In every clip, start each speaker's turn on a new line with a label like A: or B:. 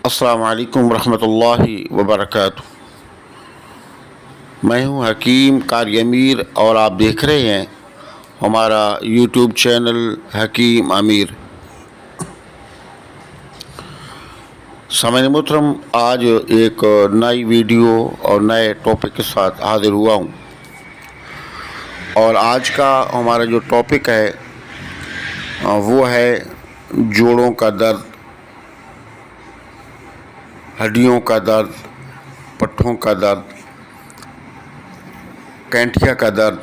A: السلام علیکم ورحمۃ اللہ وبرکاتہ۔ میں ہوں حکیم قاری امیر اور آپ دیکھ رہے ہیں ہمارا یوٹیوب چینل حکیم امیر۔ سامعین محترم، آج ایک نئی ویڈیو اور نئے ٹاپک کے ساتھ حاضر ہوا ہوں، اور آج کا ہمارا جو ٹاپک ہے وہ ہے جوڑوں کا درد، ہڈیوں کا درد، پٹھوں کا درد، کینٹھیا کا درد۔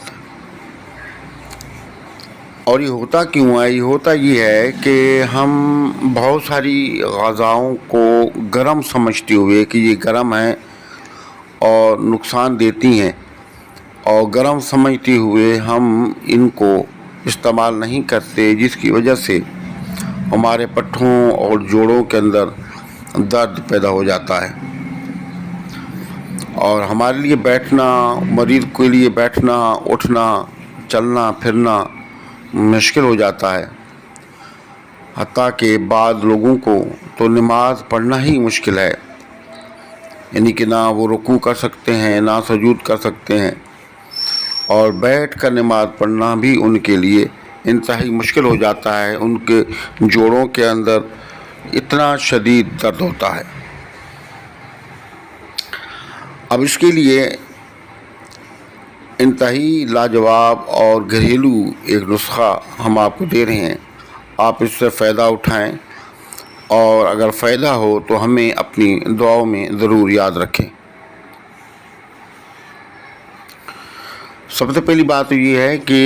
A: اور یہ ہوتا کیوں ہے؟ یہ ہوتا یہ ہے کہ ہم بہت ساری غذاؤں کو گرم سمجھتے ہوئے کہ یہ گرم ہیں اور نقصان دیتی ہیں، اور گرم سمجھتے ہوئے ہم ان کو استعمال نہیں کرتے، جس کی وجہ سے ہمارے پٹھوں اور جوڑوں کے اندر درد پیدا ہو جاتا ہے، اور ہمارے لیے بیٹھنا، مریض کے لیے بیٹھنا، اٹھنا، چلنا پھرنا مشکل ہو جاتا ہے۔ حتیٰ کہ بعض لوگوں کو تو نماز پڑھنا ہی مشکل ہے، یعنی کہ نہ وہ رکوع کر سکتے ہیں، نہ سجود کر سکتے ہیں، اور بیٹھ کر نماز پڑھنا بھی ان کے لیے انتہائی مشکل ہو جاتا ہے۔ ان کے جوڑوں کے اندر اتنا شدید درد ہوتا ہے۔ اب اس کے لیے انتہائی لاجواب اور گھریلو ایک نسخہ ہم آپ کو دے رہے ہیں، آپ اس سے فائدہ اٹھائیں، اور اگر فائدہ ہو تو ہمیں اپنی دعاؤں میں ضرور یاد رکھیں۔ سب سے پہلی بات یہ ہے کہ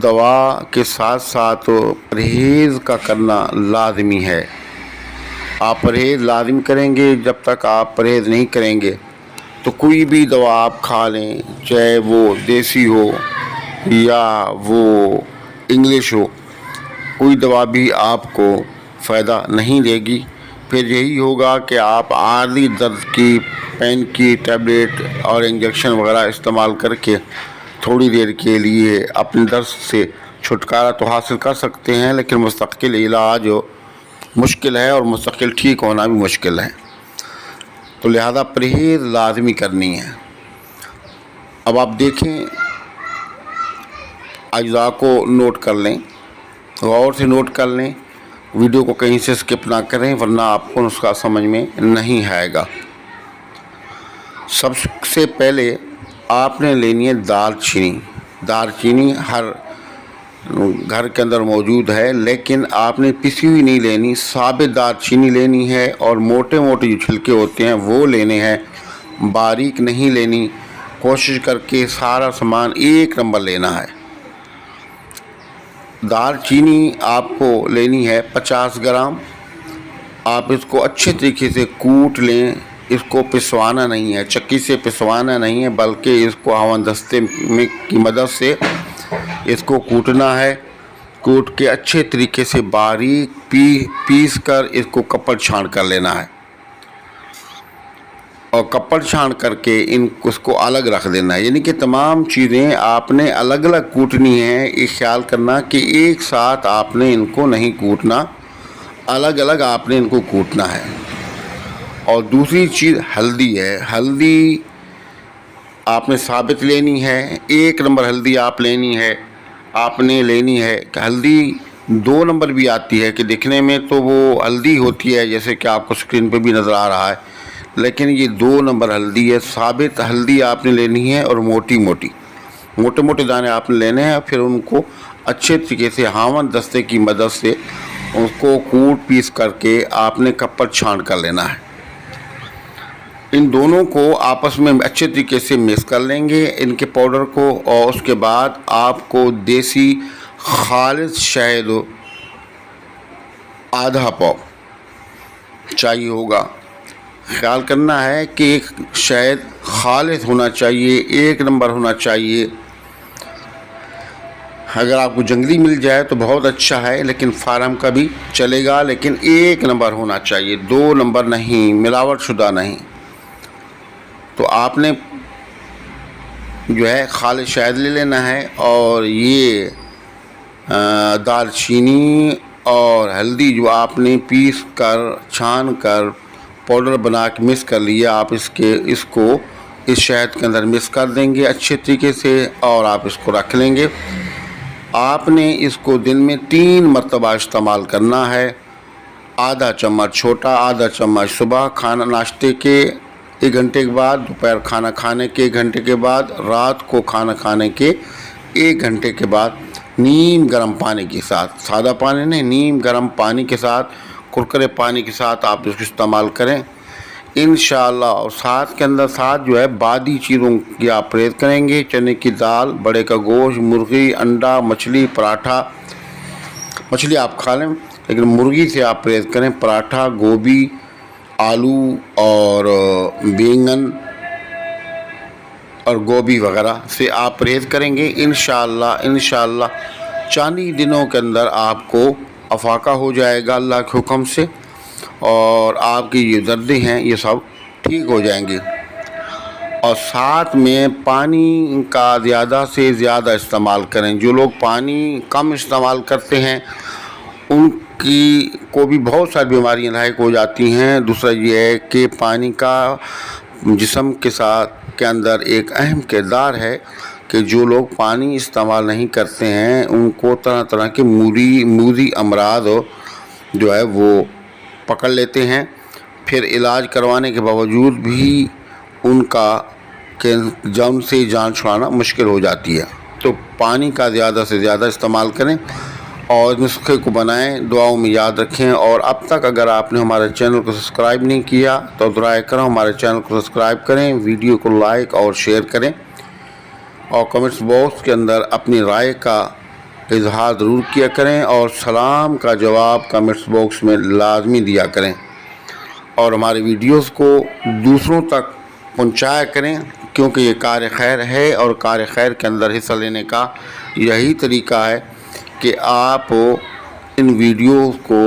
A: دوا کے ساتھ ساتھ پرہیز کا کرنا لازمی ہے۔ آپ پرہیز لازم کریں گے۔ جب تک آپ پرہیز نہیں کریں گے تو کوئی بھی دوا آپ کھا لیں، چاہے وہ دیسی ہو یا وہ انگلش ہو، کوئی دوا بھی آپ کو فائدہ نہیں دے گی۔ پھر یہی ہوگا کہ آپ عارضی درد کی پین کی ٹیبلیٹ اور انجیکشن وغیرہ استعمال کر کے تھوڑی دیر کے لیے اپنے درد سے چھٹکارا تو حاصل کر سکتے ہیں، لیکن مستقل علاج مشکل ہے، اور مستقل ٹھیک ہونا بھی مشکل ہے۔ تو لہذا پرہیز لازمی کرنی ہے۔ اب آپ دیکھیں، اجزاء کو نوٹ کر لیں، غور سے نوٹ کر لیں، ویڈیو کو کہیں سے سکپ نہ کریں، ورنہ آپ کو نسخہ سمجھ میں نہیں آئے گا۔ سب سے پہلے آپ نے لینی ہے دار چینی۔ دار چینی ہر گھر کے اندر موجود ہے، لیکن آپ نے پسی ہوئی نہیں لینی، ثابت دار چینی لینی ہے، اور موٹے موٹے جو چھلکے ہوتے ہیں وہ لینے ہیں، باریک نہیں لینی۔ کوشش کر کے سارا سامان ایک نمبر لینا ہے۔ دار چینی آپ کو لینی ہے 50 گرام۔ آپ اس کو اچھے طریقے سے کوٹ لیں، اس کو پسوانا نہیں ہے، چکی سے پسوانا نہیں ہے، بلکہ اس کو ہون دستے کی مدد سے اس کو کوٹنا ہے۔ کوٹ کے اچھے طریقے سے باریک پیس کر اس کو کپڑ چھان کر لینا ہے، اور کپڑ چھان کر کے اس کو الگ رکھ دینا ہے۔ یعنی کہ تمام چیزیں آپ نے الگ الگ کوٹنی ہیں۔ یہ خیال کرنا کہ ایک ساتھ آپ نے ان کو نہیں کوٹنا، الگ الگ آپ نے ان کو کوٹنا ہے۔ اور دوسری چیز ہلدی ہے۔ ہلدی آپ نے ثابت لینی ہے، 1 نمبر ہلدی آپ لینی ہے۔ آپ نے لینی ہے کہ ہلدی 2 نمبر بھی آتی ہے، کہ دکھنے میں تو وہ ہلدی ہوتی ہے جیسے کہ آپ کو سکرین پہ بھی نظر آ رہا ہے، لیکن یہ 2 نمبر ہلدی ہے۔ ثابت ہلدی آپ نے لینی ہے، اور موٹے موٹے دانے آپ نے لینے ہیں۔ پھر ان کو اچھے طریقے سے ہاون دستے کی مدد سے اس کو کوٹ پیس کر کے آپ نے کپڑ چھان کر لینا ہے۔ ان دونوں کو آپس میں اچھے طریقے سے مکس کر لیں گے، ان کے پاؤڈر کو، اور اس کے بعد آپ کو دیسی خالص شہد آدھا پاؤ چاہیے ہوگا۔ خیال کرنا ہے کہ شہد خالص ہونا چاہیے، 1 نمبر ہونا چاہیے۔ اگر آپ کو جنگلی مل جائے تو بہت اچھا ہے، لیکن فارم کا بھی چلے گا، لیکن 1 نمبر ہونا چاہیے، 2 نمبر نہیں، ملاوٹ شدہ نہیں۔ تو آپ نے جو ہے خالص شہد لے لینا ہے، اور یہ دال چینی اور ہلدی جو آپ نے پیس کر چھان کر پاؤڈر بنا کے مکس کر لیا، آپ اس کو اس شہد کے اندر مکس کر دیں گے اچھے طریقے سے، اور آپ اس کو رکھ لیں گے۔ آپ نے اس کو دن میں 3 مرتبہ استعمال کرنا ہے، آدھا چمچ چھوٹا، آدھا چمچ صبح کھانا ناشتے کے 1 گھنٹے کے بعد، دوپہر کھانا کھانے کے 1 گھنٹے کے بعد، رات کو کھانا کھانے کے 1 گھنٹے کے بعد نیم گرم پانی کے ساتھ، سادہ پانی نہیں، نیم گرم پانی کے ساتھ، کرکرے پانی کے ساتھ آپ اس کو استعمال کریں انشاءاللہ۔ اور ساتھ کے اندر جو ہے بادی چیزوں کی آپ پرہیز کریں گے، چنے کی دال، بڑے کا گوشت، مرغی، انڈا، مچھلی، پراٹھا۔ مچھلی آپ کھا لیں لیکن مرغی سے آپ پرہیز کریں، پراٹھا، گوبھی، آلو اور بینگن اور گوبھی وغیرہ سے آپ پرہیز کریں گے انشاءاللہ چند ہی دنوں کے اندر آپ کو افاقہ ہو جائے گا اللہ کے حکم سے، اور آپ کی یہ دردیں ہیں یہ سب ٹھیک ہو جائیں گی۔ اور ساتھ میں پانی کا زیادہ سے زیادہ استعمال کریں۔ جو لوگ پانی کم استعمال کرتے ہیں ان کو بھی بہت ساری بیماریاں لاحق ہو جاتی ہیں۔ دوسرا یہ ہے کہ پانی کا جسم کے اندر ایک اہم کردار ہے کہ جو لوگ پانی استعمال نہیں کرتے ہیں ان کو طرح طرح کے موذی امراض جو ہے وہ پکڑ لیتے ہیں، پھر علاج کروانے کے باوجود بھی ان سے جان چھڑانا مشکل ہو جاتی ہے۔ تو پانی کا زیادہ سے زیادہ استعمال کریں اور نسخے کو بنائیں، دعاؤں میں یاد رکھیں۔ اور اب تک اگر آپ نے ہمارے چینل کو سبسکرائب نہیں کیا تو برائے کرم ہمارے چینل کو سبسکرائب کریں، ویڈیو کو لائک اور شیئر کریں، اور کمنٹس باکس کے اندر اپنی رائے کا اظہار ضرور کیا کریں، اور سلام کا جواب کمنٹس باکس میں لازمی دیا کریں، اور ہماری ویڈیوز کو دوسروں تک پہنچایا کریں، کیونکہ یہ کار خیر ہے، اور کار خیر کے اندر حصہ لینے کا یہی طریقہ ہے کہ آپ ان ویڈیوز کو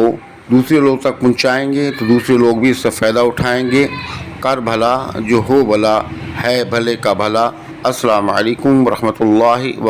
A: دوسرے لوگ تک پہنچائیں گے تو دوسرے لوگ بھی اس سے فائدہ اٹھائیں گے۔ کر بھلا جو ہو بھلا، ہے بھلے کا بھلا۔ السلام علیکم ورحمۃ اللہ وبرکاتہ۔